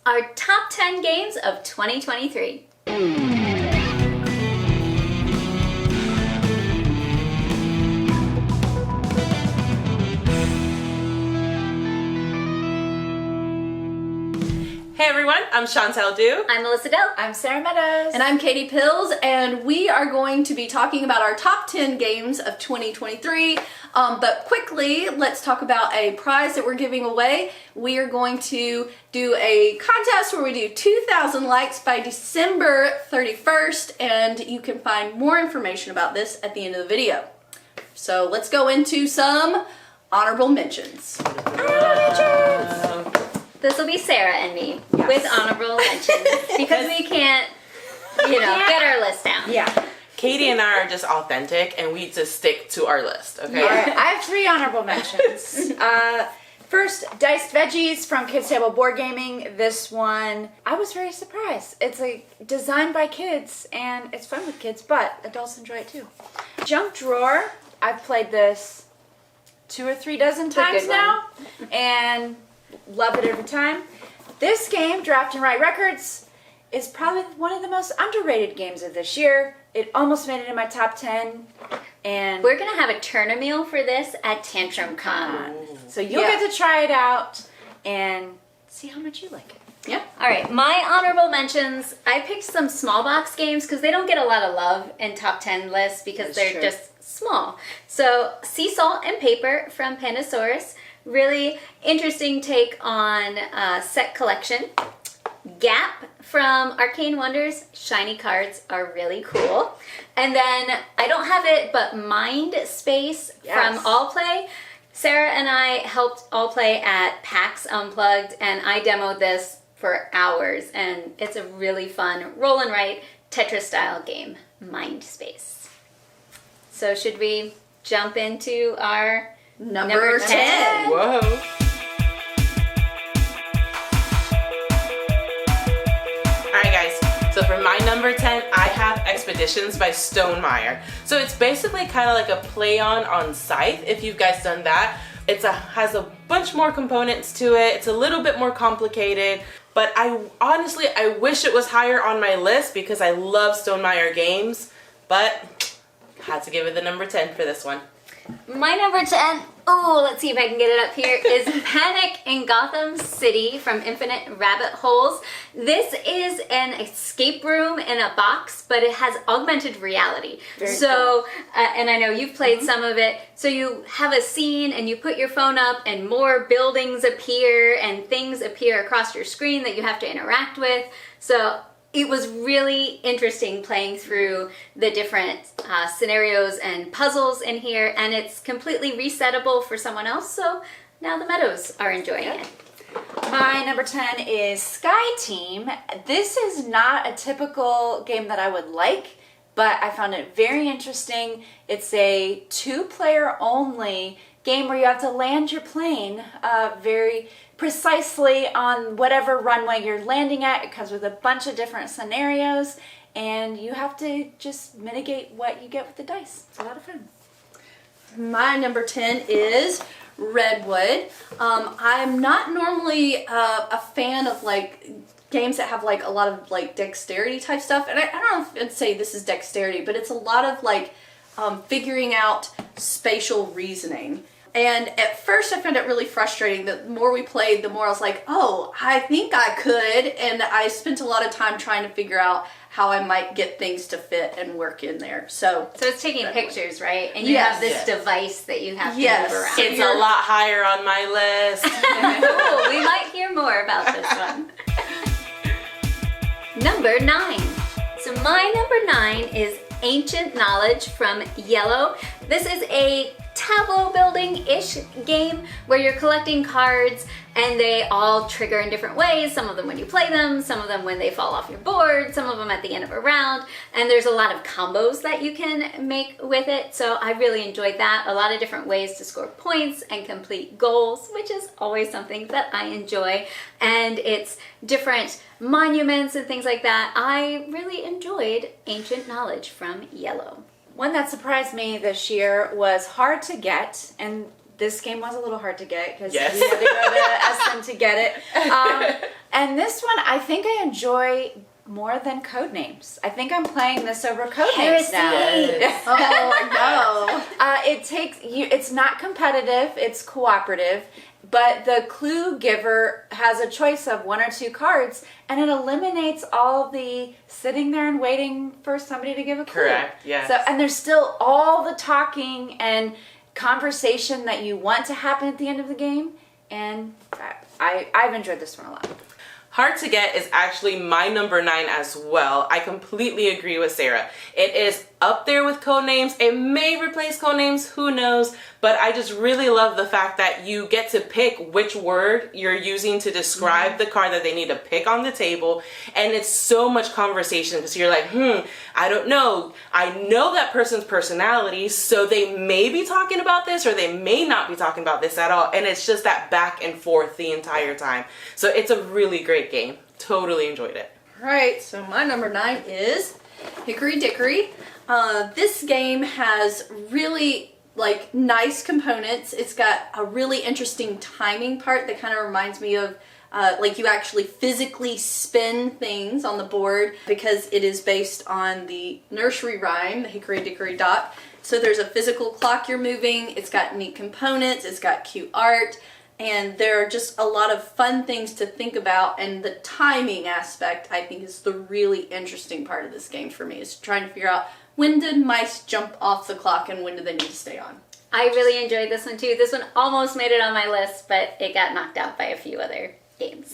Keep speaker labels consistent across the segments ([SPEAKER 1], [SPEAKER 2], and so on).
[SPEAKER 1] our top 10 games of 2023.
[SPEAKER 2] Hey everyone, I'm Chantel Dew.
[SPEAKER 1] I'm Melissa Dell.
[SPEAKER 3] I'm Sarah Meadows.
[SPEAKER 4] And I'm Katie Pills, and we are going to be talking about our top 10 games of 2023. But quickly, let's talk about a prize that we're giving away. We are going to do a contest where we do 2,000 likes by December 31st, and you can find more information about this at the end of the video. So let's go into some honorable mentions.
[SPEAKER 1] This will be Sarah and me with honorable mentions because we can't, get our list down.
[SPEAKER 3] Yeah.
[SPEAKER 2] Katie and I are just authentic and we just stick to our list, okay?
[SPEAKER 3] All right, I have 3 honorable mentions. First, Diced Veggies from Kids Table Board Gaming. This one, I was very surprised. It's designed by kids and it's fun with kids, but adults enjoy it too. Junk Drawer, I've played this 2 or 3 dozen times now and love it every time. This game, Draft and Write Records, is probably one of the most underrated games of this year. It almost made it in my top 10. And
[SPEAKER 1] we're going to have a tournament for this at Tantrum Con.
[SPEAKER 3] So you'll get to try it out and see how much you like it.
[SPEAKER 1] Yeah. All right, my honorable mentions, I picked some small box games because they don't get a lot of love in top 10 lists because they're just small. So Sea Salt and Paper from Pandasaurus. Really interesting take on set collection. Gap from Arcane Wonders. Shiny cards are really cool. And then, I don't have it, but Mind Space from All Play. Sarah and I helped All Play at PAX Unplugged, and I demoed this for hours. And it's a really fun roll and write Tetris style game, Mind Space. So should we jump into our Number 10.
[SPEAKER 2] Whoa. Alright guys, so for my number 10, I have Expeditions by Stonemaier. So it's basically kind of like a play on Scythe, if you've guys done that. It has a bunch more components to it. It's a little bit more complicated, but I wish it was higher on my list because I love Stonemaier games, but had to give it the number 10 for this one.
[SPEAKER 1] My number 10, let's see if I can get it up here, is Panic in Gotham City from Infinite Rabbit Holes. This is an escape room in a box, but it has augmented reality. Very cool. And I know you've played some of it, so you have a scene and you put your phone up and more buildings appear and things appear across your screen that you have to interact with. So it was really interesting playing through the different scenarios and puzzles in here, and it's completely resettable for someone else, so now the Meadows are enjoying it.
[SPEAKER 3] My number 10 is Sky Team. This is not a typical game that I would like, but I found it very interesting. It's a 2-player only game where you have to land your plane very precisely on whatever runway you're landing at. It comes with a bunch of different scenarios and you have to just mitigate what you get with the dice. It's a lot of fun.
[SPEAKER 4] My number 10 is Redwood. I'm not normally a fan of games that have a lot of dexterity type stuff, and I don't know if I'd say this is dexterity, but it's a lot of figuring out spatial reasoning. And at first I found it really frustrating. The more we played, the more I was like, oh, I think I could. And I spent a lot of time trying to figure out how I might get things to fit and work in there. So
[SPEAKER 1] it's taking pictures, right? And you have this device that you have to move around.
[SPEAKER 2] It's a lot higher on my list.
[SPEAKER 1] Cool. We might hear more about this one. Number 9. So my number 9 is Ancient Knowledge from iello. This is a tableau building-ish game where you're collecting cards and they all trigger in different ways. Some of them when you play them, some of them when they fall off your board, some of them at the end of a round, and there's a lot of combos that you can make with it. So I really enjoyed that. A lot of different ways to score points and complete goals, which is always something that I enjoy. And it's different monuments and things like that. I really enjoyed Ancient Knowledge from iello.
[SPEAKER 3] One that surprised me this year was hard to get, and this game was a little hard to get because
[SPEAKER 2] Yes.
[SPEAKER 3] we had to go to SM to get it. And this one, I think I enjoy more than Codenames. I think I'm playing this over Codenames now.
[SPEAKER 2] Yes.
[SPEAKER 4] Oh no.
[SPEAKER 3] It takes you. It's not competitive. It's cooperative. But the clue giver has a choice of 1 or 2 cards, and it eliminates all the sitting there and waiting for somebody to give a clue.
[SPEAKER 2] Correct, yes.
[SPEAKER 3] So, and there's still all the talking and conversation that you want to happen at the end of the game, and I've enjoyed this one a lot.
[SPEAKER 2] Hard to Get is actually my number 9 as well. I completely agree with Sarah. It is up there with Codenames. It may replace Codenames, who knows? But I just really love the fact that you get to pick which word you're using to describe the card that they need to pick on the table. And it's so much conversation because you're like, I don't know. I know that person's personality, so they may be talking about this or they may not be talking about this at all. And it's just that back and forth the entire time. So it's a really great game. Totally enjoyed it.
[SPEAKER 4] Right, so my number 9 is Hickory Dickory. This game has really nice components. It's got a really interesting timing part that kind of reminds me of you actually physically spin things on the board because it is based on the nursery rhyme, the Hickory Dickory Dock. So there's a physical clock you're moving. It's got neat components. It's got cute art. And there are just a lot of fun things to think about, and the timing aspect, I think, is the really interesting part of this game for me, is trying to figure out when did mice jump off the clock and when do they need to stay on.
[SPEAKER 1] I really enjoyed this one too. This one almost made it on my list, but it got knocked out by a few other games.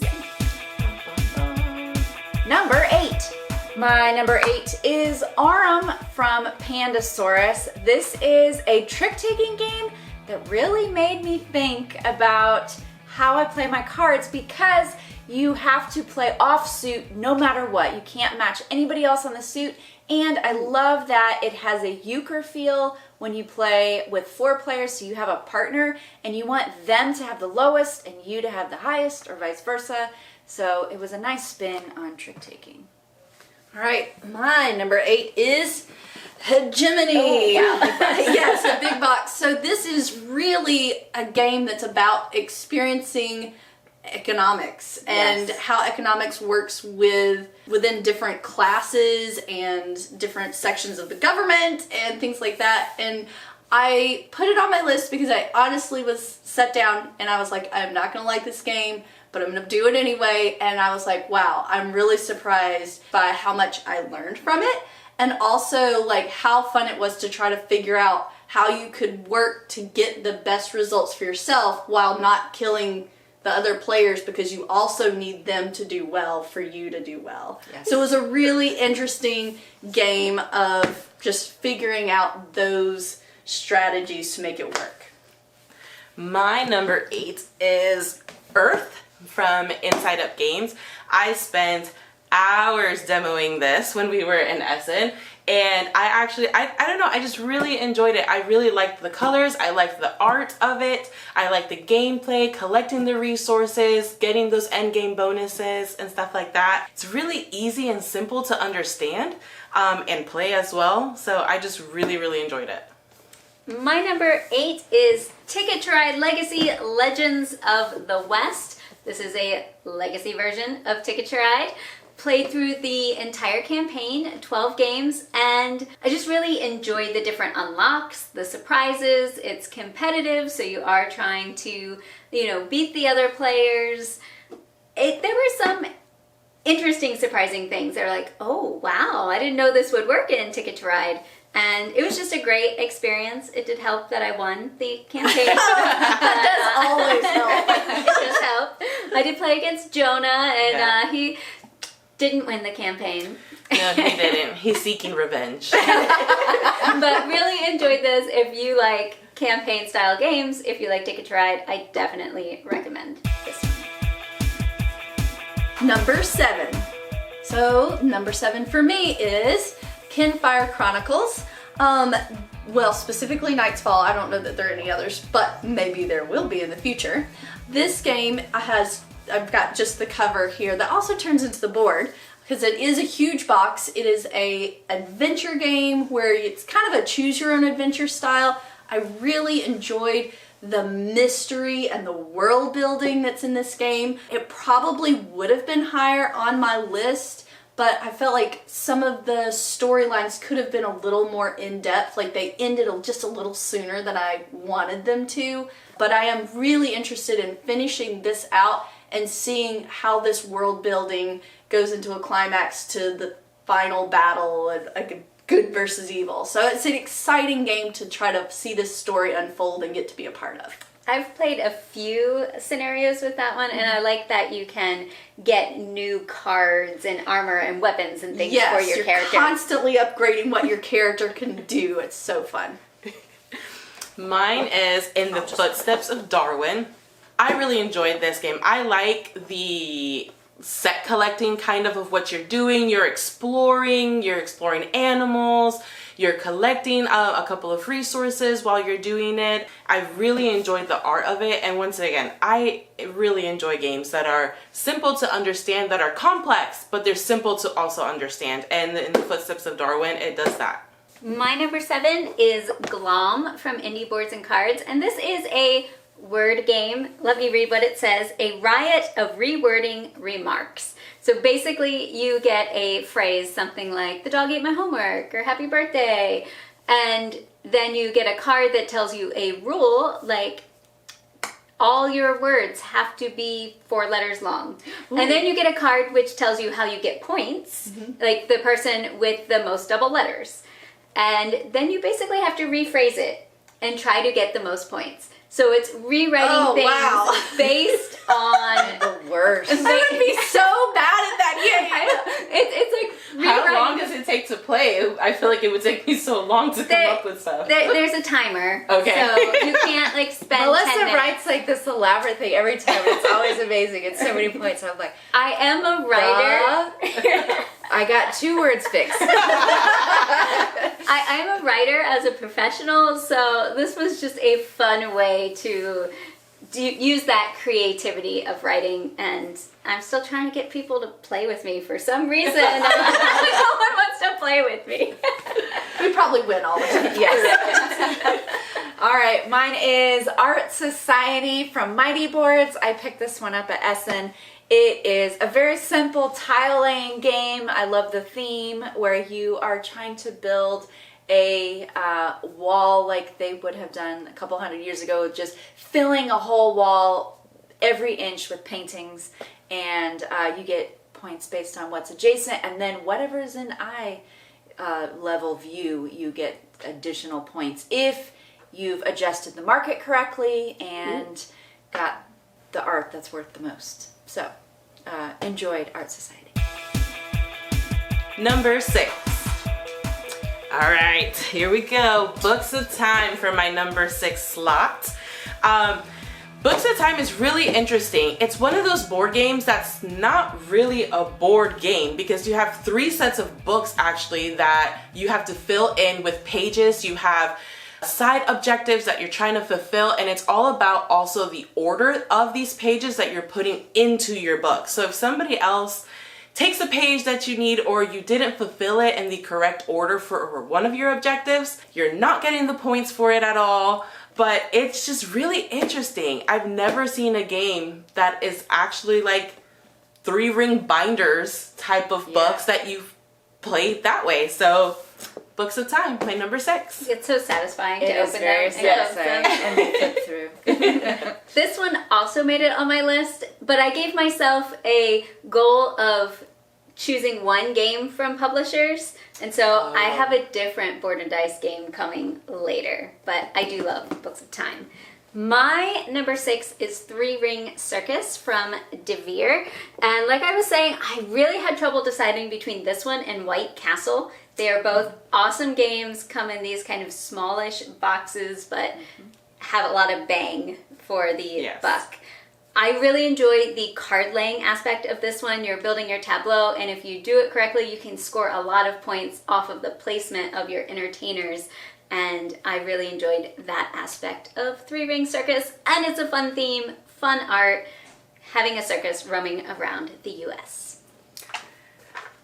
[SPEAKER 3] Number 8. My number 8 is Aurum from Pandasaurus. This is a trick-taking game that really made me think about how I play my cards because you have to play off suit no matter what. You can't match anybody else on the suit, and I love that it has a euchre feel when you play with 4 players, so you have a partner and you want them to have the lowest and you to have the highest or vice versa. So it was a nice spin on trick taking.
[SPEAKER 4] All right, my number 8 is Hegemony.
[SPEAKER 3] Oh, wow.
[SPEAKER 4] Yes, a big box. So this is really a game that's about experiencing economics and how economics works within different classes and different sections of the government and things like that. And I put it on my list because I honestly was set down and I was like, I'm not gonna like this game, but I'm gonna do it anyway. And I was like, wow, I'm really surprised by how much I learned from it. And also how fun it was to try to figure out how you could work to get the best results for yourself while not killing the other players because you also need them to do well for you to do well. Yes. So it was a really interesting game of just figuring out those strategies to make it work.
[SPEAKER 2] My number 8 is Earth from InsideUp Games. I spent hours demoing this when we were in Essen, and I don't know, I just really enjoyed it. I really liked the colors, I liked the art of it, I liked the gameplay, collecting the resources, getting those end game bonuses and stuff like that. It's really easy and simple to understand and play as well, so I just really enjoyed it.
[SPEAKER 1] My number 8 is Ticket to Ride Legacy Legends of the West. This is a legacy version of Ticket to Ride. Played through the entire campaign, 12 games, and I just really enjoyed the different unlocks, the surprises. It's competitive, so you are trying to, beat the other players. There were some interesting, surprising things. They're like, oh, wow, I didn't know this would work in Ticket to Ride. And it was just a great experience. It did help that I won the campaign.
[SPEAKER 4] That does always help.
[SPEAKER 1] It does help. I did play against Jonah, and he didn't win the campaign.
[SPEAKER 2] No, he didn't. He's seeking revenge.
[SPEAKER 1] But really enjoyed this. If you like campaign style games, if you like Ticket to Ride, I definitely recommend this one.
[SPEAKER 4] Number 7. So number 7 for me is Kinfire Chronicles. Well, specifically Night's Fall. I don't know that there are any others, but maybe there will be in the future. This game I've got just the cover here that also turns into the board because it is a huge box. It is a adventure game where it's kind of a choose your own adventure style. I really enjoyed the mystery and the world building that's in this game. It probably would have been higher on my list, but I felt like some of the storylines could have been a little more in-depth. Like they ended just a little sooner than I wanted them to. But I am really interested in finishing this out and seeing how this world building goes into a climax to the final battle of like good versus evil. So it's an exciting game to try to see this story unfold and get to be a part of.
[SPEAKER 1] I've played a few scenarios with that one, and I like that you can get new cards and armor and weapons and things for your character.
[SPEAKER 4] You're constantly upgrading what your character can do. It's so fun.
[SPEAKER 2] Mine is In the Footsteps of Darwin. I really enjoyed this game. I like the set collecting kind of what you're doing. You're exploring animals, you're collecting a couple of resources while you're doing it. I really enjoyed the art of it, and once again, I really enjoy games that are simple to understand, that are complex, but they're simple to also understand, and In the Footsteps of Darwin, it does that.
[SPEAKER 1] My number 7 is Glom from Indie Boards and Cards, and this is a word game. Let me read what it says. A riot of rewording remarks. So basically you get a phrase, something like, the dog ate my homework, or happy birthday, and then you get a card that tells you a rule, like all your words have to be 4 letters long. Ooh. And then you get a card which tells you how you get points, like the person with the most double letters. And then you basically have to rephrase it and try to get the most points. So it's rewriting things based on
[SPEAKER 3] the worst.
[SPEAKER 4] I would be so bad at that game.
[SPEAKER 1] It's like rewriting.
[SPEAKER 2] How long does it take to play? I feel like it would take me so long to come up with stuff.
[SPEAKER 1] There's a timer.
[SPEAKER 2] Okay.
[SPEAKER 1] So you can't like spend 10 minutes.
[SPEAKER 3] writes like this elaborate thing every time. It's always amazing. It's so many points. I'm like,
[SPEAKER 1] I am a writer.
[SPEAKER 3] I got 2 words fixed.
[SPEAKER 1] I'm a writer as a professional, so this was just a fun way to use that creativity of writing, and I'm still trying to get people to play with me for some reason. No one wants to play with me.
[SPEAKER 4] We probably win all the time.
[SPEAKER 3] Yes. All right, mine is Art Society from Mighty Boards. I picked this one up at Essen. It is a very simple tile laying game. I love the theme where you are trying to build a wall like they would have done a couple hundred years ago, just filling a whole wall every inch with paintings, and you get points based on what's adjacent, and then whatever is in eye level view, you get additional points if you've adjusted the market correctly and got the art that's worth the most. So, enjoyed Art Society.
[SPEAKER 2] Number 6. All right, here we go. Books of Time for my number 6 slot. Books of Time is really interesting. It's one of those board games that's not really a board game because you have 3 sets of books actually that you have to fill in with pages. You have side objectives that you're trying to fulfill, and it's all about also the order of these pages that you're putting into your book. So if somebody else takes a page that you need, or you didn't fulfill it in the correct order for one of your objectives, you're not getting the points for it at all. But it's just really interesting. I've never seen a game that is actually like 3-ring binders type of books that you've played that way. So Books of Time, my number 6.
[SPEAKER 1] It's so satisfying to
[SPEAKER 3] It is
[SPEAKER 1] open
[SPEAKER 3] very
[SPEAKER 1] them and close
[SPEAKER 3] satisfying,
[SPEAKER 1] them.
[SPEAKER 3] and they flip through.
[SPEAKER 1] This one also made it on my list, but I gave myself a goal of choosing one game from publishers, and so I have a different Board and Dice game coming later, but I do love Books of Time. My number 6 is 3-Ring Circus from Devir, and like I was saying, I really had trouble deciding between this one and White Castle. They are both awesome games, come in these kind of smallish boxes, but have a lot of bang for the buck. I really enjoy the card laying aspect of this one. You're building your tableau, and if you do it correctly, you can score a lot of points off of the placement of your entertainers. And I really enjoyed that aspect of 3-Ring Circus, and it's a fun theme, fun art, having a circus roaming around the US.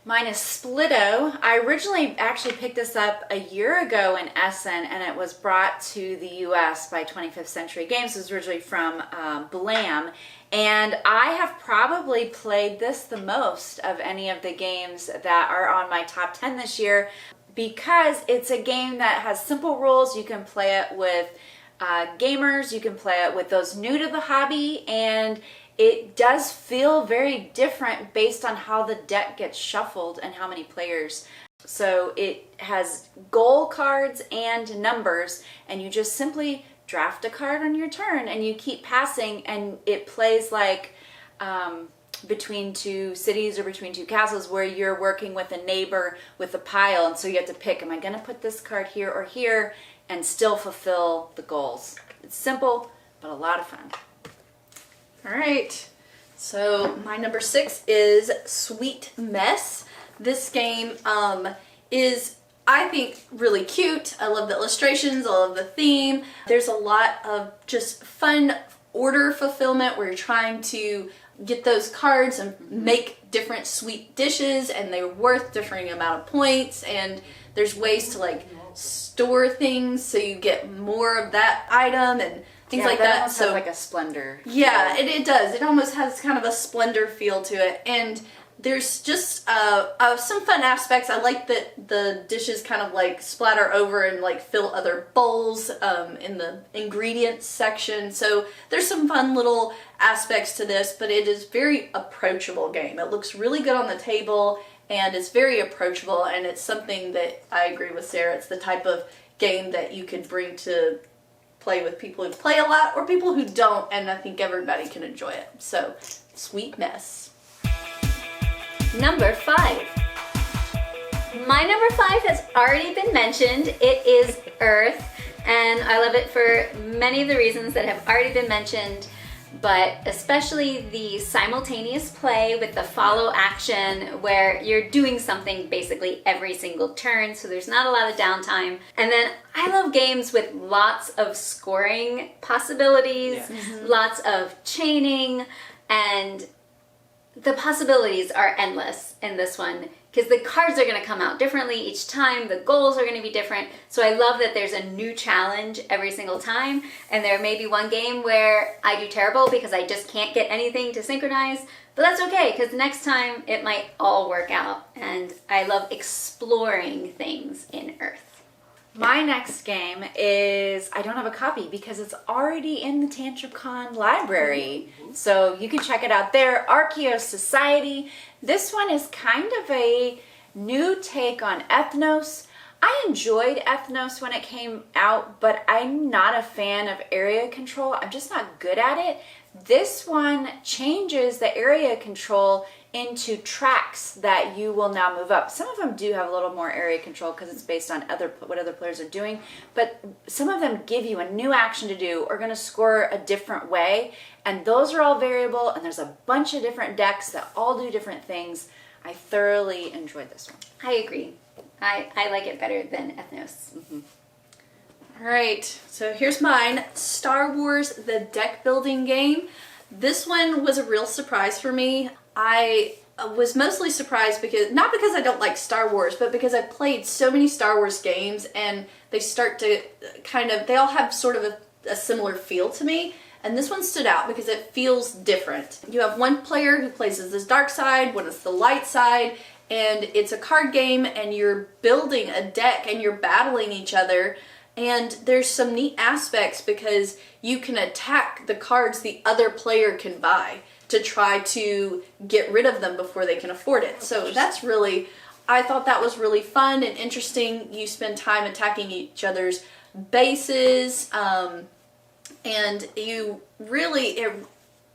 [SPEAKER 3] Mine is Splito. I originally actually picked this up a year ago in Essen, and it was brought to the US by 25th Century Games. It was originally from Blam, and I have probably played this the most of any of the games that are on my top 10 this year, because it's a game that has simple rules. You can play it with gamers, you can play it with those new to the hobby, and it does feel very different based on how the deck gets shuffled and how many players. So it has goal cards and numbers, and you just simply draft a card on your turn and you keep passing, and it plays like between two cities or between two castles, where you're working with a neighbor with a pile, and so you have to pick, am I going to put this card here or here, and still fulfill the goals. It's simple, but a lot of fun.
[SPEAKER 4] All right, so my number 6 is Sweet Mess. This game is, I think, really cute. I love the illustrations, I love the theme. There's a lot of just fun order fulfillment where you're trying to get those cards and make different sweet dishes, and they're worth different amount of points, and there's ways to like store things so you get more of that item and things like that.
[SPEAKER 3] Almost has like a Splendor.
[SPEAKER 4] Yeah, it does. It almost has kind of a Splendor feel to it. And there's just some fun aspects. I like that the dishes kind of like splatter over and like fill other bowls in the ingredients section. So there's some fun little aspects to this, but it is very approachable game. It looks really good on the table, and it's very approachable, and it's something that I agree with Sarah. It's the type of game that you could bring to play with people who play a lot or people who don't, and I think everybody can enjoy it. So, Sweet Mess.
[SPEAKER 1] Number 5. My number 5 has already been mentioned. It is Earth, and I love it for many of the reasons that have already been mentioned, but especially the simultaneous play with the follow action, where you're doing something basically every single turn, so there's not a lot of downtime. And then I love games with lots of scoring possibilities, lots of chaining, and the possibilities are endless in this one, because the cards are going to come out differently each time, the goals are going to be different. So I love that there's a new challenge every single time, and there may be one game where I do terrible because I just can't get anything to synchronize, but that's okay, because next time it might all work out, and I love exploring things in Earth.
[SPEAKER 3] My next game is, I don't have a copy because it's already in the TantrumCon library. So you can check it out there, Archaeos Society. This one is kind of a new take on Ethnos. I enjoyed Ethnos when it came out, but I'm not a fan of area control. I'm just not good at it. This one changes the area control into tracks that you will now move up. Some of them do have a little more area control because it's based on what other players are doing, but some of them give you a new action to do or going to score a different way, and those are all variable, and there's a bunch of different decks that all do different things. I thoroughly enjoyed this one.
[SPEAKER 1] I agree. I like it better than Ethnos.
[SPEAKER 4] All right, so here's mine, Star Wars, the deck building game. This one was a real surprise for me. I was mostly surprised because, not because I don't like Star Wars, but because I've played so many Star Wars games, and they start to they all have sort of a similar feel to me. And this one stood out because it feels different. You have one player who plays as this dark side, one is the light side, and it's a card game, and you're building a deck and you're battling each other. And there's some neat aspects because you can attack the cards the other player can buy to try to get rid of them before they can afford it. So that's really, I thought that was really fun and interesting. You spend time attacking each other's bases, and you really,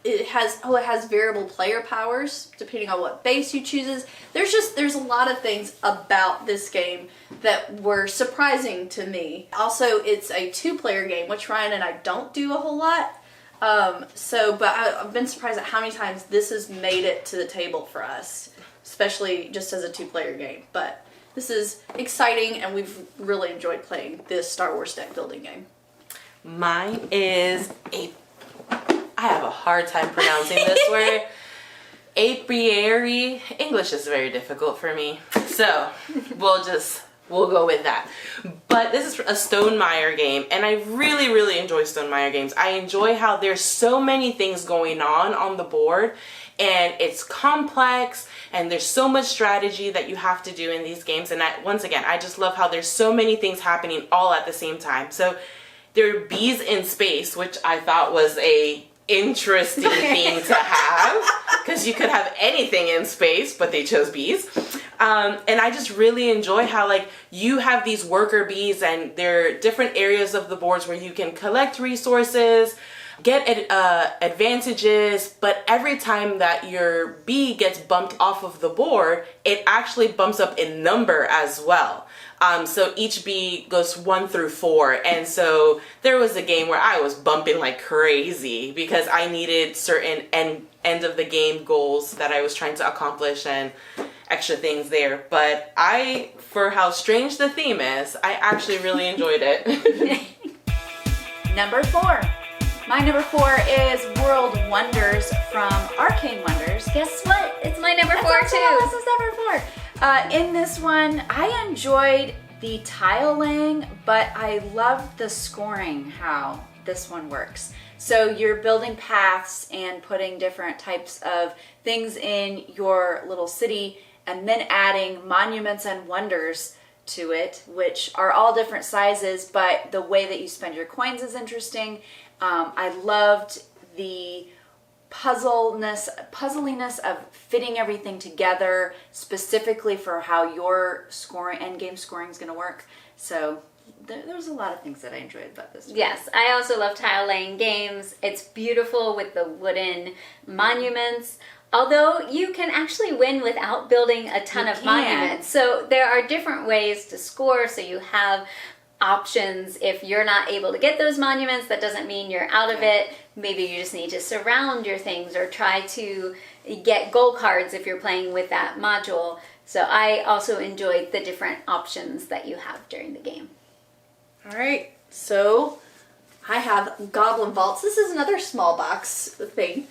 [SPEAKER 4] it has variable player powers depending on what base you chooses. There's a lot of things about this game that were surprising to me. Also, it's a 2-player game, which Ryan and I don't do a whole lot. But I've been surprised at how many times this has made it to the table for us, especially just as a 2-player game. But this is exciting, and we've really enjoyed playing this Star Wars deck building game.
[SPEAKER 2] Mine is I have a hard time pronouncing this word. Apiary. English is very difficult for me, so we'll go with that. But this is a Stonemaier game, and I really enjoy Stonemaier games. I enjoy how there's so many things going on the board, and it's complex, and there's so much strategy that you have to do in these games. And once again, I just love how there's so many things happening all at the same time. So there are bees in space, which I thought was a interesting thing to have, because you could have anything in space, but they chose bees. And I just really enjoy how like you have these worker bees, and there are different areas of the boards where you can collect resources, get advantages, but every time that your bee gets bumped off of the board, it actually bumps up in number as well. So each bee goes 1 through 4, and so there was a game where I was bumping like crazy because I needed certain end of the game goals that I was trying to accomplish and extra things there. But for how strange the theme is, I actually really enjoyed it.
[SPEAKER 3] Number 4. My number 4 is World Wonders from Arcane Wonders.
[SPEAKER 1] Guess what? It's my number 4
[SPEAKER 3] That's
[SPEAKER 1] too.
[SPEAKER 3] This is number 4. In this one, I enjoyed the tile laying, but I loved the scoring, how this one works. So you're building paths and putting different types of things in your little city, and then adding monuments and wonders to it, which are all different sizes, but the way that you spend your coins is interesting. I loved the puzzliness of fitting everything together specifically for how your scoring, end game scoring is going to work. So there was a lot of things that I enjoyed about this one.
[SPEAKER 1] Yes, I also love tile laying games. It's beautiful with the wooden monuments. Although you can actually win without building a ton of monuments. So there are different ways to score. So you have options. If you're not able to get those monuments, that doesn't mean you're out of it. Maybe you just need to surround your things or try to get goal cards if you're playing with that module. So I also enjoyed the different options that you have during the game.
[SPEAKER 4] All right, so I have Goblin Vaults. This is another small box thing.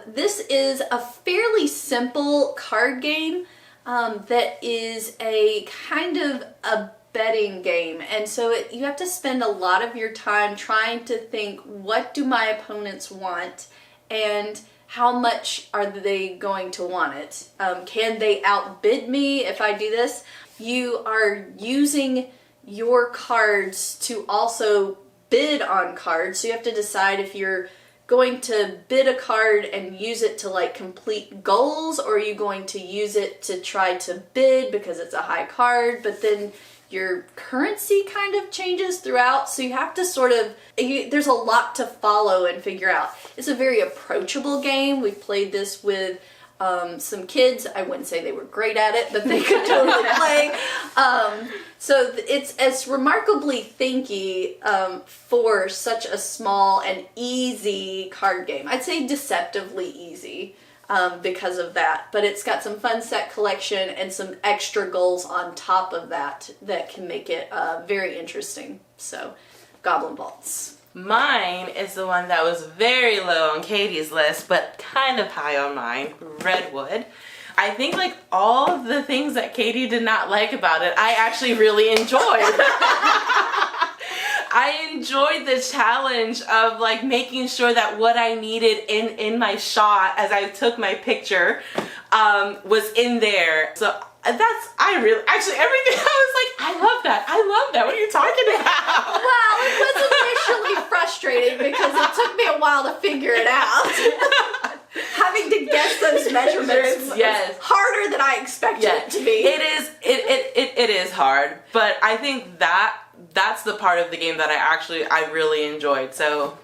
[SPEAKER 4] This is a fairly simple card game that is a kind of a betting game, and so you have to spend a lot of your time trying to think, what do my opponents want and how much are they going to want it? Can they outbid me if I do this? You are using your cards to also bid on cards, so you have to decide if you're going to bid a card and use it to like complete goals, or are you going to use it to try to bid because it's a high card, but then your currency kind of changes throughout, so you have to sort of, there's a lot to follow and figure out. It's a very approachable game. We've played this with some kids. I wouldn't say they were great at it, but they could totally play. So it's remarkably thinky for such a small and easy card game. I'd say deceptively easy because of that. But it's got some fun set collection and some extra goals on top of that that can make it very interesting. So, Goblin Vaults.
[SPEAKER 2] Mine is the one that was very low on Katie's list, but kind of high on mine, Redwood. I think like all of the things that Katie did not like about it, I actually really enjoyed. I enjoyed the challenge of like making sure that what I needed in my shot as I took my picture was in there. So everything, I was like, I love that. What are you talking about?
[SPEAKER 4] Well, it was initially frustrating because it took me a while to figure it out. Having to guess those measurements was harder than I expected it to be.
[SPEAKER 2] It is hard, but I think that's the part of the game that I really enjoyed. So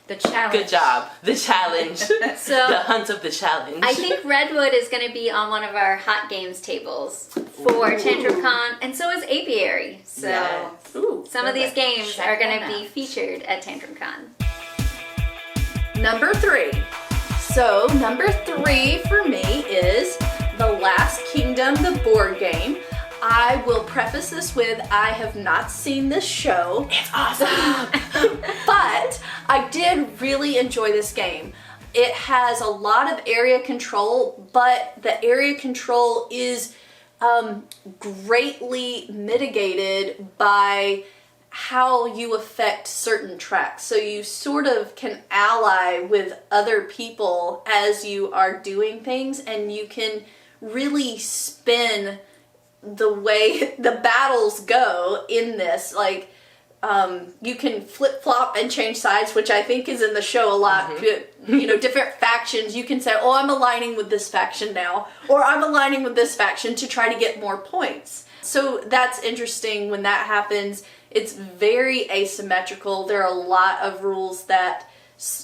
[SPEAKER 3] the challenge.
[SPEAKER 2] Good job. The challenge.
[SPEAKER 1] So
[SPEAKER 2] the hunt of the challenge.
[SPEAKER 1] I think Redwood is going to be on one of our hot games tables for Tantrum Con, and so is Apiary. So some of these games are going to be featured at Tantrum Con.
[SPEAKER 4] Number 3. So number 3 for me is The Last Kingdom, the board game. I will preface this with, I have not seen this show.
[SPEAKER 2] It's awesome!
[SPEAKER 4] But I did really enjoy this game. it has a lot of area control, but the area control is greatly mitigated by how you affect certain tracks. So you sort of can ally with other people as you are doing things, and you can really spin the way the battles go in this. Like, you can flip-flop and change sides, which I think is in the show a lot. You know, different factions, you can say, oh, I'm aligning with this faction now, or I'm aligning with this faction to try to get more points. So that's interesting when that happens. It's very asymmetrical. There are a lot of rules that,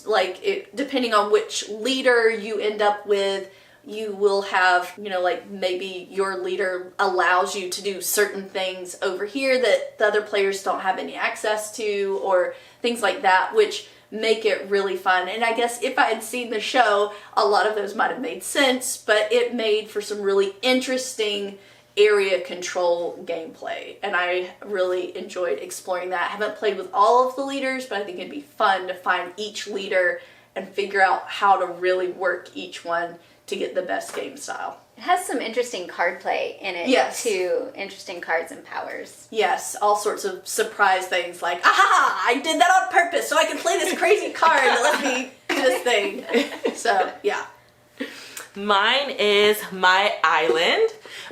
[SPEAKER 4] like, depending on which leader you end up with, you will have, you know, like maybe your leader allows you to do certain things over here that the other players don't have any access to, or things like that, which make it really fun. And I guess if I had seen the show, a lot of those might have made sense, but it made for some really interesting area control gameplay, and I really enjoyed exploring that. I haven't played with all of the leaders, but I think it'd be fun to find each leader and figure out how to really work each one to get the best game style.
[SPEAKER 1] It has some interesting card play in it, too. Interesting cards and powers.
[SPEAKER 4] Yes, all sorts of surprise things like, aha, I did that on purpose so I can play this crazy card that lets me do this thing. So, yeah.
[SPEAKER 2] Mine is My Island.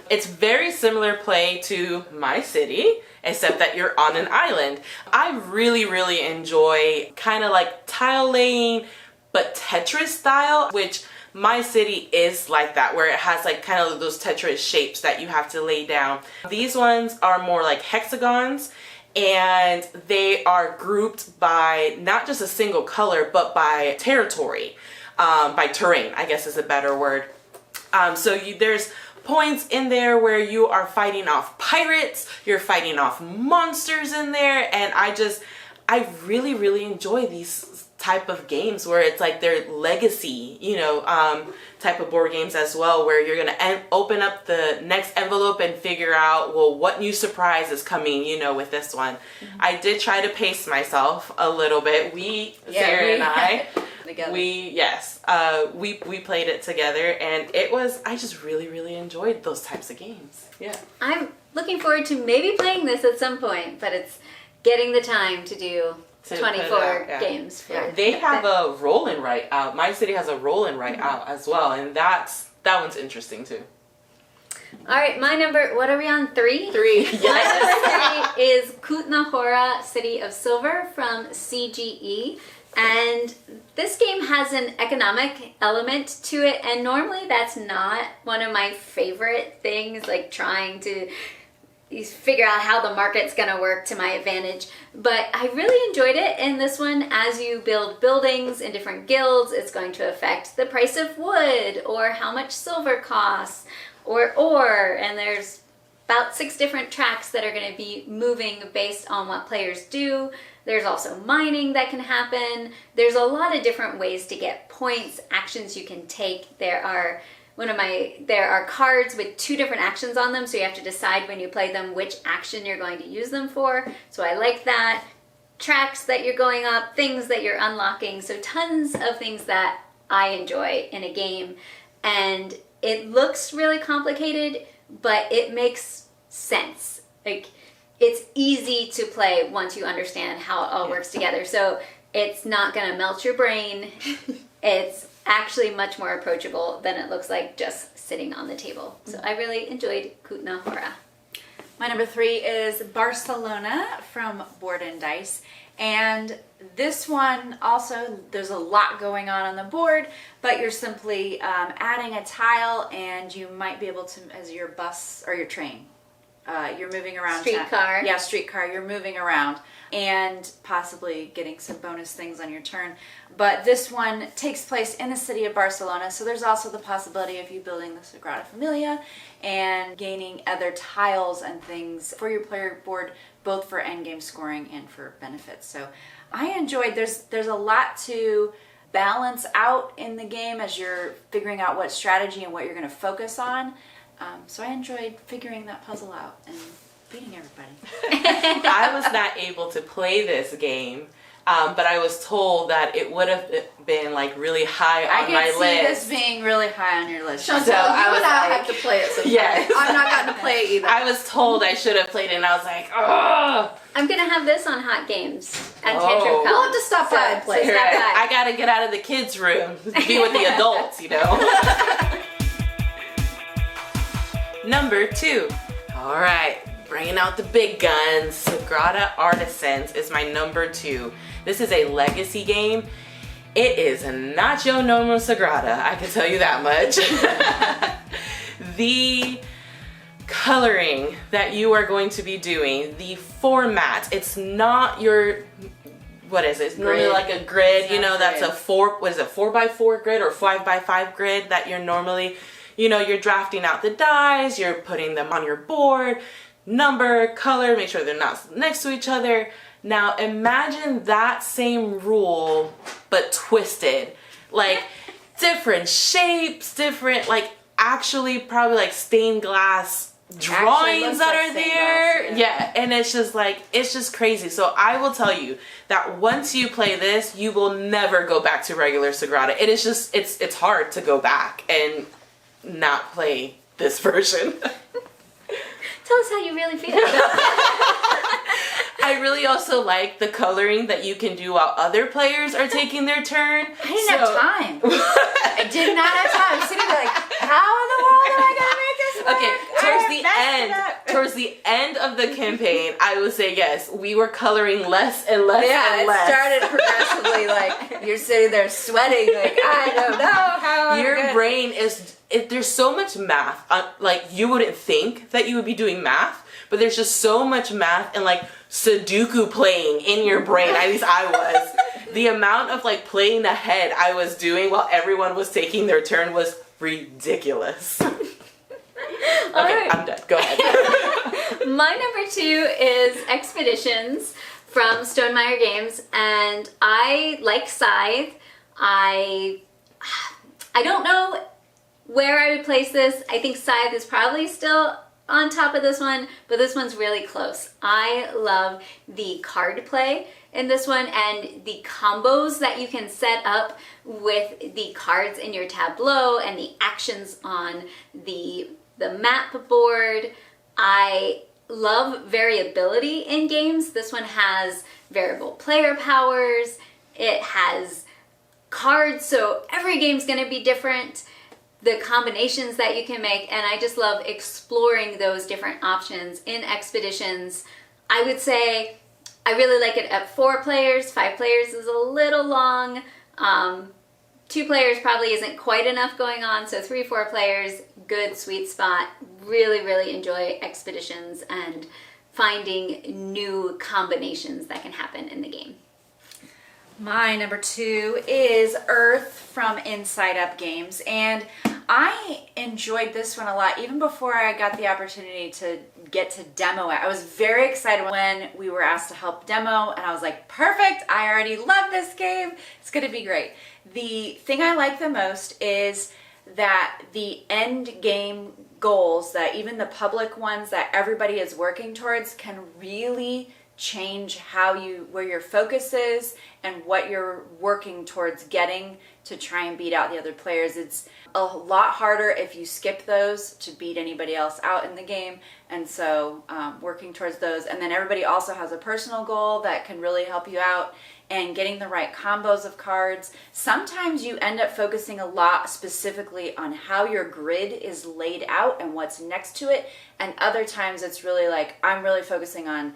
[SPEAKER 2] It's very similar play to My City, except that you're on an island. I really, really enjoy kind of like tile laying, but Tetris style, which My City is like that, where it has like kind of those Tetris shapes that you have to lay down. These ones are more like hexagons, and they are grouped by not just a single color, but by territory. By terrain, I guess is a better word. So there's points in there where you are fighting off pirates, you're fighting off monsters in there, and I really, really enjoy these type of games where it's like their legacy, you know, type of board games as well, where you're gonna open up the next envelope and figure out, well, what new surprise is coming, you know, with this one. I did try to pace myself a little bit. Sarah and I, we played it together, and I just really, really enjoyed those types of games. Yeah.
[SPEAKER 1] I'm looking forward to maybe playing this at some point, but it's getting the time to do 24 games.
[SPEAKER 2] They have a roll-in right out. My City has a roll-in right out as well, and that one's interesting too.
[SPEAKER 1] All right, what are we on, 3?
[SPEAKER 2] 3.
[SPEAKER 1] My number 3 is Kutna Hora, City of Silver from CGE. And this game has an economic element to it, and normally that's not one of my favorite things, like trying to figure out how the market's going to work to my advantage. But I really enjoyed it in this one. As you build buildings in different guilds, it's going to affect the price of wood, or how much silver costs, or ore, and there's about 6 different tracks that are going to be moving based on what players do. There's also mining that can happen. There's a lot of different ways to get points, actions you can take. There are cards with 2 different actions on them, so you have to decide when you play them which action you're going to use them for. So I like that. Tracks that you're going up, things that you're unlocking. So tons of things that I enjoy in a game. And it looks really complicated, but it makes sense. Like, it's easy to play once you understand how it all works together. So it's not going to melt your brain. It's actually much more approachable than it looks like just sitting on the table. So I really enjoyed Kutna Hora.
[SPEAKER 3] My number 3 is Barcelona from Board&Dice. And this one also, there's a lot going on the board, but you're simply adding a tile, and you might be able to, as your bus or your train, you're moving around.
[SPEAKER 1] Streetcar.
[SPEAKER 3] Yeah, streetcar. You're moving around and possibly getting some bonus things on your turn. But this one takes place in the city of Barcelona, so there's also the possibility of you building the Sagrada Familia and gaining other tiles and things for your player board, both for endgame scoring and for benefits. So I enjoyed, there's a lot to balance out in the game as you're figuring out what strategy and what you're going to focus on. So I enjoyed figuring that puzzle out and beating everybody.
[SPEAKER 2] I was not able to play this game but I was told that it would have been like really high on my
[SPEAKER 3] I can see
[SPEAKER 2] list.
[SPEAKER 3] this being really high on your list.
[SPEAKER 4] Chantel,
[SPEAKER 2] So
[SPEAKER 4] you
[SPEAKER 2] I was
[SPEAKER 4] and I
[SPEAKER 2] like-
[SPEAKER 4] have to play it sometime.
[SPEAKER 2] Yes.
[SPEAKER 4] I've not gotten to play it either.
[SPEAKER 2] I was told I should have played it, and I was like, oh.
[SPEAKER 1] I'm gonna have this on Hot Games at
[SPEAKER 2] Oh.
[SPEAKER 1] Tantrum House.
[SPEAKER 4] We'll have to stop by and play.
[SPEAKER 1] So stop by.
[SPEAKER 2] I gotta get out of the kids' room, be with the adults, you know. Number 2. All right, bringing out the big guns. Sagrada Artisans is my number 2. This is a legacy game. It is not your normal Sagrada, I can tell you that much. The coloring that you are going to be doing, the format, it's not your, what is it? It's normally
[SPEAKER 3] Grid.
[SPEAKER 2] like a grid,
[SPEAKER 3] It's
[SPEAKER 2] you
[SPEAKER 3] not
[SPEAKER 2] know, that's
[SPEAKER 3] grid.
[SPEAKER 2] a 4x4 grid or 5x5 grid that you're normally, you know, you're drafting out the dies, you're putting them on your board, number, color, make sure they're not next to each other. Now imagine that same rule, but twisted. Like different shapes, different, like actually probably like stained glass drawings
[SPEAKER 3] looks
[SPEAKER 2] that
[SPEAKER 3] like
[SPEAKER 2] are
[SPEAKER 3] stained
[SPEAKER 2] there.
[SPEAKER 3] glass,
[SPEAKER 2] Yeah, and it's just like, it's just crazy. So I will tell you that once you play this, you will never go back to regular Sagrada. It is just, it's hard to go back and not play this version.
[SPEAKER 1] Tell us how you really feel.
[SPEAKER 2] I really also like the coloring that you can do while other players are taking their turn.
[SPEAKER 3] I didn't have time. I did not have time. I'm sitting there like, how in the world am I gonna make this work?
[SPEAKER 2] Okay, towards the end of the campaign, I would say yes, we were coloring less and less
[SPEAKER 3] Yeah,
[SPEAKER 2] and
[SPEAKER 3] it
[SPEAKER 2] less.
[SPEAKER 3] started progressively like you're sitting there sweating like I don't know how I'm
[SPEAKER 2] Your
[SPEAKER 3] gonna...
[SPEAKER 2] brain is, there's so much math, like you wouldn't think that you would be doing math, but there's just so much math and like Sudoku playing in your brain, at least I was. The amount of like playing ahead I was doing while everyone was taking their turn was ridiculous. Okay,
[SPEAKER 1] right.
[SPEAKER 2] I'm done. Go ahead.
[SPEAKER 1] My number 2 is Expeditions from Stonemaier Games, and I like Scythe. I don't know where I would place this. I think Scythe is probably still on top of this one, but this one's really close. I love the card play in this one and the combos that you can set up with the cards in your tableau and the actions on the map board. I love variability in games. This one has variable player powers. It has cards, so every game's gonna be different. The combinations that you can make, and I just love exploring those different options in Expeditions. I would say I really like it at 4 players. 5 players is a little long. 2 players probably isn't quite enough going on, so 3-4 players, good sweet spot. Really, really enjoy Expeditions and finding new combinations that can happen in the game.
[SPEAKER 3] My number 2 is Earth from InsideUp Games, and I enjoyed this one a lot even before I got the opportunity to get to demo it. I was very excited when we were asked to help demo, and I was like, perfect, I already love this game, it's gonna be great. The thing I like the most is that the end game goals, that even the public ones that everybody is working towards, can really change where your focus is and what you're working towards getting to try and beat out the other players. It's a lot harder if you skip those to beat anybody else out in the game, and so working towards those. And then everybody also has a personal goal that can really help you out, and getting the right combos of cards. Sometimes you end up focusing a lot specifically on how your grid is laid out and what's next to it, and other times it's really like, I'm really focusing on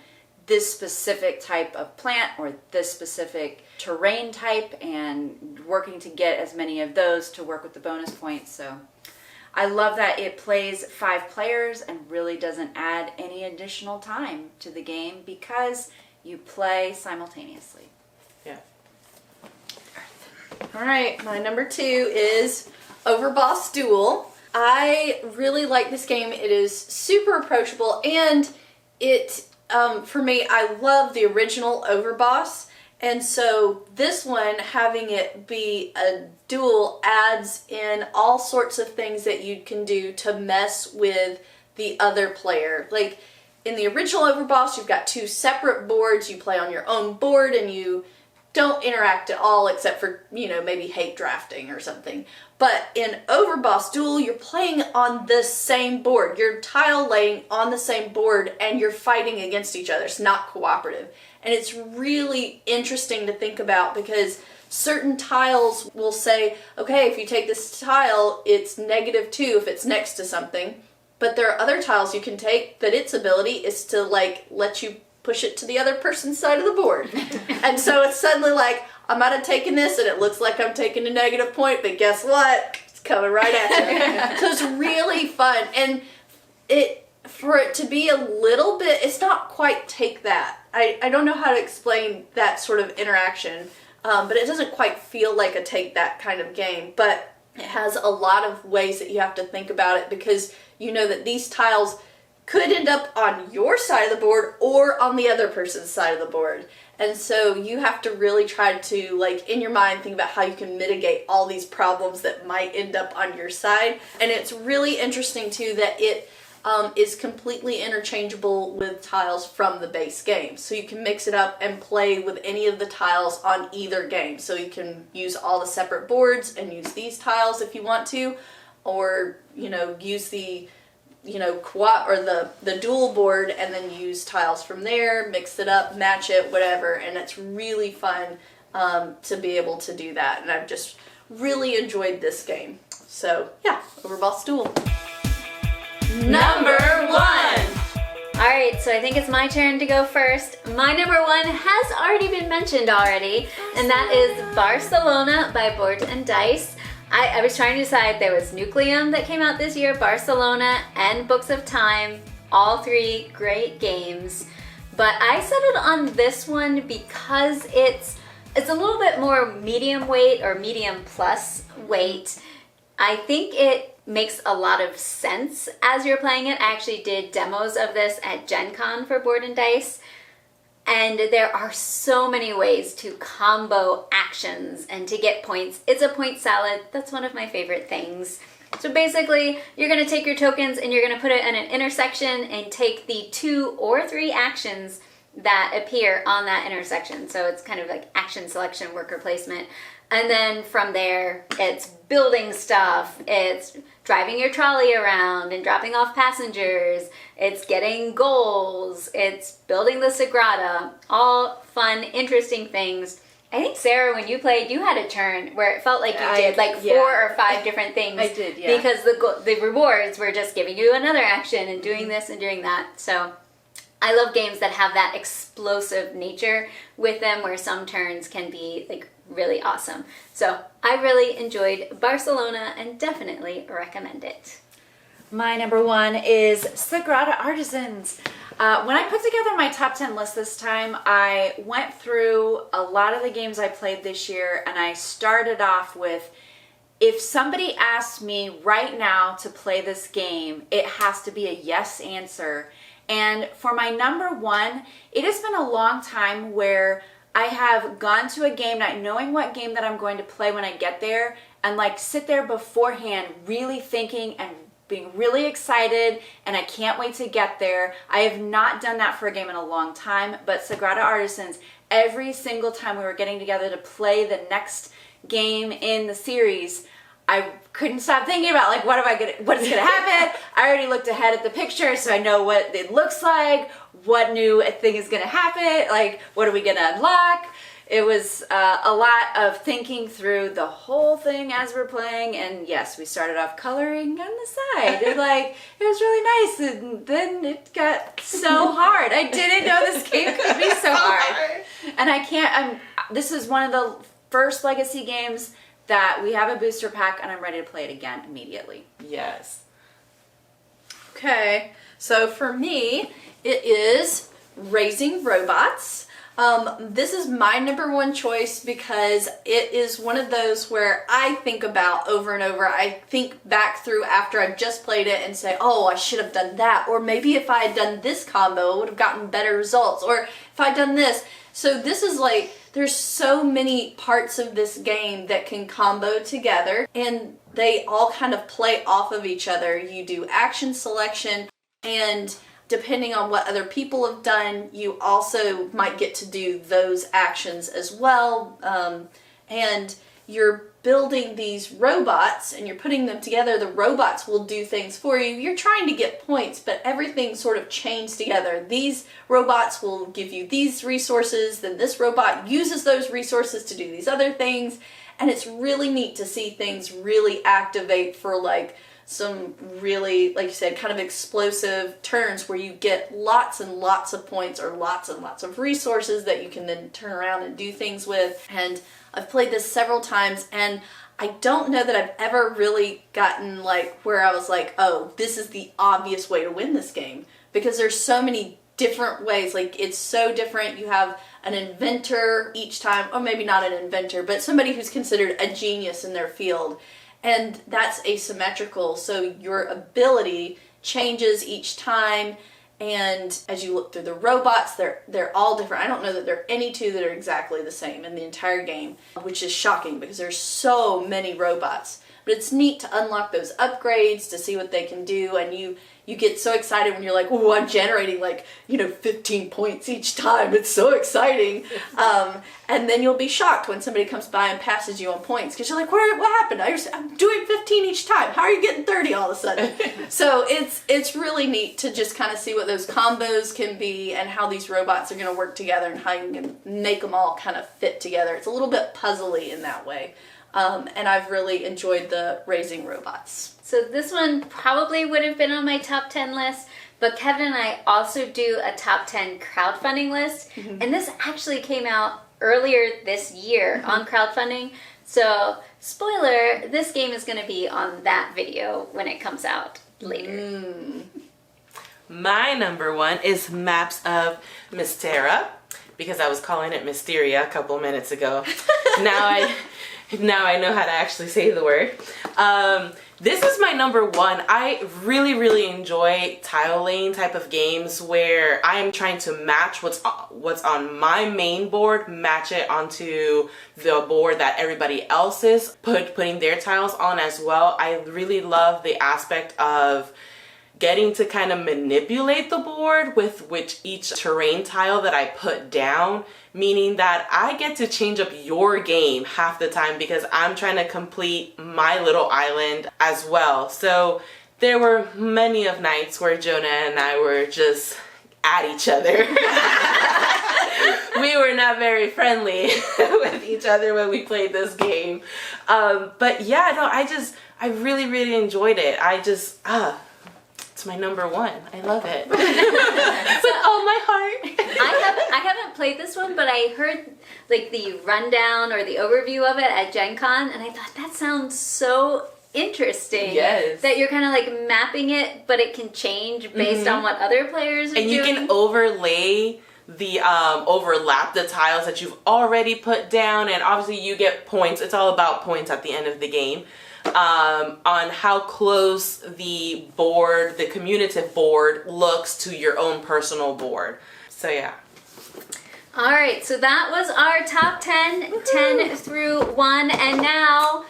[SPEAKER 3] this specific type of plant or this specific terrain type, and working to get as many of those to work with the bonus points. So I love that it plays 5 players and really doesn't add any additional time to the game because you play simultaneously.
[SPEAKER 2] Yeah.
[SPEAKER 4] All right, my number 2 is Overboss Duel. I really like this game. It is super approachable, and it, for me, I love the original Overboss, and so this one, having it be a duel, adds in all sorts of things that you can do to mess with the other player. Like, in the original Overboss, you've got 2 separate boards. You play on your own board, and you don't interact at all except for, maybe hate drafting or something. But in Overboss Duel, you're playing on the same board. You're tile laying on the same board and you're fighting against each other. It's not cooperative. And it's really interesting to think about because certain tiles will say, okay, if you take this tile, it's -2 if it's next to something. But there are other tiles you can take that its ability is to let you push it to the other person's side of the board. And so it's suddenly like, I might have taken this and it looks like I'm taking a negative point, but guess what? It's coming right at you. So it's really fun. And for it to be a little bit, it's not quite take that. I don't know how to explain that sort of interaction, but it doesn't quite feel like a take that kind of game. But it has a lot of ways that you have to think about it because you know that these tiles could end up on your side of the board or on the other person's side of the board. And so you have to really try to, in your mind, think about how you can mitigate all these problems that might end up on your side. And it's really interesting, too, that it is completely interchangeable with tiles from the base game. So you can mix it up and play with any of the tiles on either game. So you can use all the separate boards and use these tiles if you want to, or, use the co-op or the dual board and then use tiles from there, mix it up, match it, whatever. And it's really fun to be able to do that. And I've just really enjoyed this game. So yeah, Overboss Duel.
[SPEAKER 2] Number 1.
[SPEAKER 1] All right, so I think it's my turn to go first. My number 1 has already been mentioned already, and that is Barcelona by Board&Dice. I was trying to decide, there was Nucleum that came out this year, Barcelona, and Books of Time, all 3 great games. But I settled on this one because it's a little bit more medium weight or medium plus weight. I think it makes a lot of sense as you're playing it. I actually did demos of this at Gen Con for Board&Dice. And there are so many ways to combo actions and to get points. It's a point salad. That's one of my favorite things. So basically, you're going to take your tokens and you're going to put it in an intersection and take the 2 or 3 actions that appear on that intersection. So it's kind of like action selection, worker placement. And then from there, it's building stuff, it's driving your trolley around and dropping off passengers, it's getting goals, it's building the Sagrada, all fun, interesting things. I think, Sarah, when you played, you had a turn where it felt like you did 4 or 5 different things.
[SPEAKER 3] I did, yeah.
[SPEAKER 1] Because the rewards were just giving you another action and doing this and doing that. So I love games that have that explosive nature with them where some turns can be really awesome. So I really enjoyed Barcelona and definitely recommend it.
[SPEAKER 3] My number 1 is Sagrada Artisans. When I put together my top 10 list this time, I went through a lot of the games I played this year and I started off with, if somebody asked me right now to play this game, it has to be a yes answer. And for my number 1, it has been a long time where I have gone to a game not knowing what game that I'm going to play when I get there and sit there beforehand really thinking and being really excited and I can't wait to get there. I have not done that for a game in a long time, but Sagrada Artisans, every single time we were getting together to play the next game in the series, I couldn't stop thinking about what's gonna happen. I already looked ahead at the picture so I know what it looks like, what new thing is gonna happen, what are we gonna unlock. It was a lot of thinking through the whole thing as we're playing, and yes, we started off coloring on the side. It was really nice, and then it got so hard. I didn't know this game could be so hard. And this is one of the first Legacy games that we have a booster pack, and I'm ready to play it again immediately.
[SPEAKER 2] Yes.
[SPEAKER 4] Okay, so for me, it is Raising Robots. This is my number 1 choice because it is one of those where I think about over and over. I think back through after I've just played it and say, oh, I should have done that. Or maybe if I had done this combo, I would have gotten better results. Or if I'd done this. So this is there's so many parts of this game that can combo together and they all kind of play off of each other. You do action selection and depending on what other people have done, you also might get to do those actions as well. And you're building these robots and you're putting them together. The robots will do things for you. You're trying to get points, but everything sort of chains together. These robots will give you these resources, then this robot uses those resources to do these other things. And it's really neat to see things really activate for like some really, like you said, kind of explosive turns where you get lots and lots of points or lots and lots of resources that you can then turn around and do things with. And I've played this several times, and I don't know that I've ever really gotten like where I was like, oh, this is the obvious way to win this game, because there's so many different ways. Like, it's so different. You have an inventor each time, or maybe not an inventor, but somebody who's considered a genius in their field. And that's asymmetrical, so your ability changes each time, and as you look through the robots, they're all different. I don't know that there are any two that are exactly the same in the entire game, which is shocking because there's so many robots. But it's neat to unlock those upgrades, to see what they can do, and you get so excited when you're like, oh, I'm generating 15 points each time. It's so exciting. And then you'll be shocked when somebody comes by and passes you on points, because you're like, what happened? I'm doing 15 each time. How are you getting 30 all of a sudden? So it's really neat to just kind of see what those combos can be and how these robots are going to work together and how you can make them all kind of fit together. It's a little bit puzzly in that way. And I've really enjoyed the raising robots.
[SPEAKER 1] So this one probably would have been on my top 10 list, but Kevin and I also do a top 10 crowdfunding list. Mm-hmm. And this actually came out earlier this year on crowdfunding. So, spoiler, this game is going to be on that video when it comes out later.
[SPEAKER 2] My number one is Maps of Mystera, because I was calling it Mysteria a couple minutes ago. Now I know how to actually say the word. This is my number one. I really, really enjoy tile laying type of games where I am trying to match what's on my main board, match it onto the board that everybody else is putting their tiles on as well. I really love the aspect of getting to kind of manipulate the board with each terrain tile that I put down, meaning that I get to change up your game half the time because I'm trying to complete my little island as well. So there were many of nights where Jonah and I were just at each other. We were not very friendly with each other when we played this game. But yeah, no, I really, really enjoyed it. It's my number one. I love it. With all my heart.
[SPEAKER 1] I haven't played this one, but I heard the rundown or the overview of it at Gen Con, and I thought that sounds so interesting.
[SPEAKER 2] Yes.
[SPEAKER 1] That you're kind of mapping it, but it can change based on what other players are doing.
[SPEAKER 2] And you can overlay overlap the tiles that you've already put down, and obviously you get points. It's all about points at the end of the game. On how close the board, the commutative board, looks to your own personal board. So yeah.
[SPEAKER 1] All right, so that was our top 10, Woohoo! 10 through 1, and now,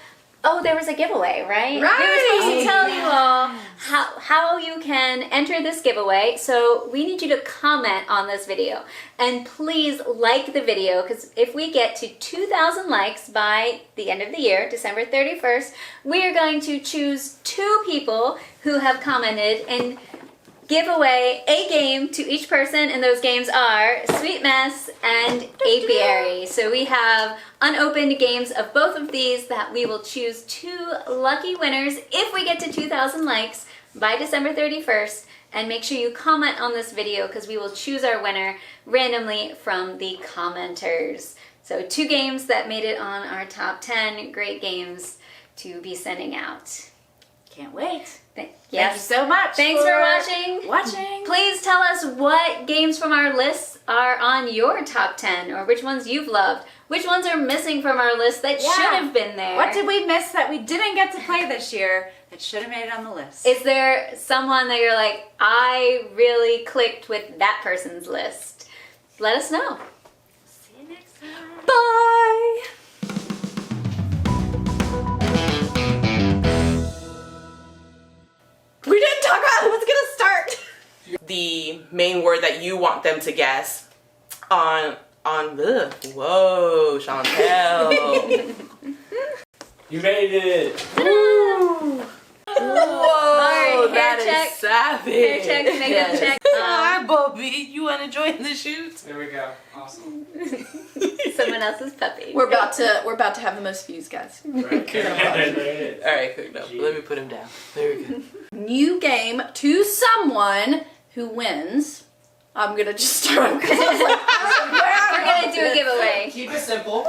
[SPEAKER 1] there was a giveaway, right?
[SPEAKER 3] Right!
[SPEAKER 1] We were supposed to tell you all how you can enter this giveaway, so we need you to comment on this video. And please like the video, because if we get to 2,000 likes by the end of the year, December 31st, we are going to choose 2 people who have commented and give away a game to each person, and those games are Sweet Mess and Apiary. So we have unopened games of both of these that we will choose 2 lucky winners if we get to 2,000 likes by December 31st. And make sure you comment on this video because we will choose our winner randomly from the commenters. So 2 games that made it on our top 10 great games to be sending out.
[SPEAKER 3] Can't wait.
[SPEAKER 1] Yes.
[SPEAKER 3] Thank you so much.
[SPEAKER 1] Thanks for watching. Please tell us what games from our lists are on your top 10, or which ones you've loved. Which ones are missing from our list that should have been there?
[SPEAKER 3] What did we miss that we didn't get to play this year that should have made it on the list?
[SPEAKER 1] Is there someone that you're like, I really clicked with that person's list? Let us know.
[SPEAKER 3] See you next time.
[SPEAKER 1] Bye!
[SPEAKER 4] We didn't talk about who's gonna start.
[SPEAKER 2] You the main word that you want them to guess on the whoa, Chantel.
[SPEAKER 5] You made it!
[SPEAKER 2] Woo! Whoa, that
[SPEAKER 1] hair
[SPEAKER 2] is savage.
[SPEAKER 1] Hair check, makeup check.
[SPEAKER 2] Hi, Bobby. You want to join the shoot?
[SPEAKER 5] There we go. Awesome.
[SPEAKER 1] Someone else's puppy.
[SPEAKER 4] We're about to have the most views, guys.
[SPEAKER 5] Right. There it is.
[SPEAKER 2] All right, quick. No, let me put him down. Very good.
[SPEAKER 4] New game to someone who wins. I'm gonna just start because I was like,
[SPEAKER 1] We're gonna do a giveaway.
[SPEAKER 5] Keep it simple.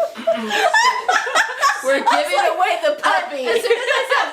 [SPEAKER 2] We're giving away the puppy.
[SPEAKER 4] as soon as I said